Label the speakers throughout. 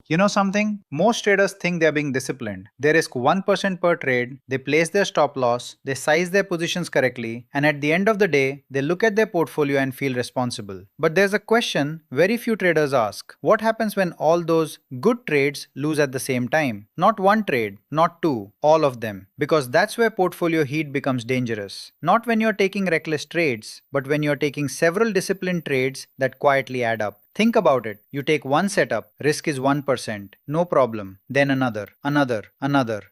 Speaker 1: You know something? Most traders think they're being disciplined. They risk 1% per trade, they place their stop loss, they size their positions correctly, and at the end of the day, they look at their portfolio and feel responsible. But there's a question very few traders ask. What happens when all those good trades lose at the same time? Not one trade, not two, all of them. Because that's where portfolio heat becomes dangerous. Not when you're taking reckless trades, but when you're taking several disciplined trades that quietly add up. Think about it. You take one setup, risk is 1%, no problem. Then another.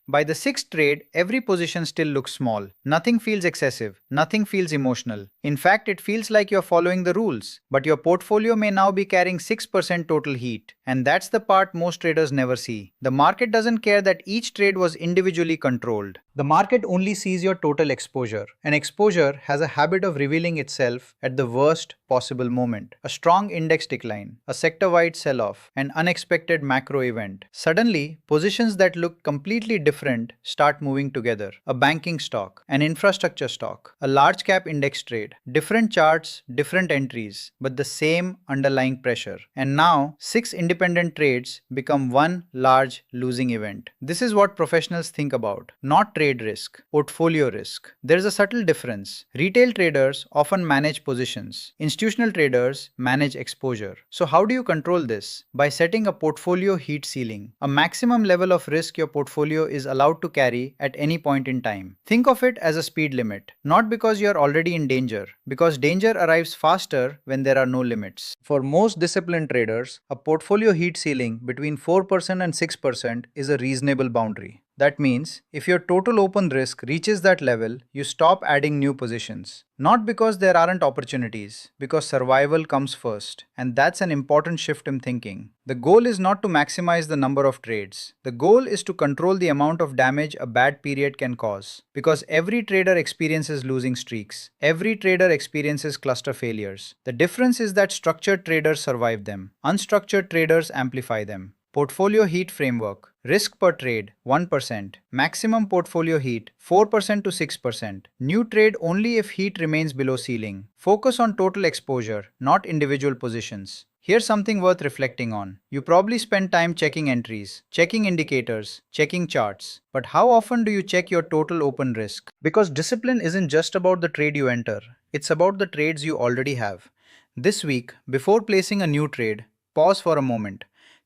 Speaker 1: By the sixth trade, every position still looks small. Nothing feels excessive, nothing feels emotional. In fact, it feels like you're following the rules. But your portfolio may now be carrying 6% total heat. And that's the part most traders never see. The market doesn't care that each trade was individually controlled. The market only sees your total exposure, and exposure has a habit of revealing itself at the worst possible moment. A strong index decline, a sector-wide sell-off, an unexpected macro event. Suddenly, positions that look completely different start moving together. A banking stock, an infrastructure stock, a large cap index trade. Different charts, different entries, but the same underlying pressure. And now, 6 independent trades become one large losing event. This is what professionals think about, not trade risk, portfolio risk. There's a subtle difference. Retail traders often manage positions. Institutional traders manage exposure. So how do you control this? By setting a portfolio heat ceiling, a maximum level of risk your portfolio is allowed to carry at any point in time. Think of it as a speed limit, not because you're already in danger, because danger arrives faster when there are no limits. For most disciplined traders, a portfolio heat ceiling between 4% and 6% is a reasonable boundary. That means if your total open risk reaches that level, you stop adding new positions. Not because there aren't opportunities, because survival comes first. And that's an important shift in thinking. The goal is not to maximize the number of trades. The goal is to control the amount of damage a bad period can cause. Because every trader experiences losing streaks. Every trader experiences cluster failures. The difference is that structured traders survive them. Unstructured traders amplify them. Portfolio heat framework. Risk per trade 1%. Maximum portfolio heat 4% to 6%. New trade only if heat remains below ceiling. Focus on total exposure, not individual positions. Here's something worth reflecting on. You probably spend time checking entries, checking indicators, checking charts. But how often do you check your total open risk? Because discipline isn't just about the trade you enter, it's about the trades you already have. This week, before placing a new trade, pause for a moment.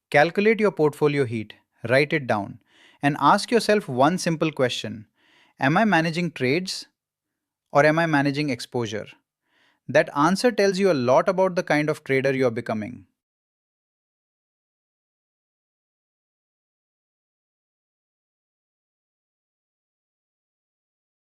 Speaker 1: Calculate your portfolio heat, write it down, and ask yourself one simple question. Am I managing trades or am I managing exposure? That answer tells you a lot about the kind of trader you are becoming.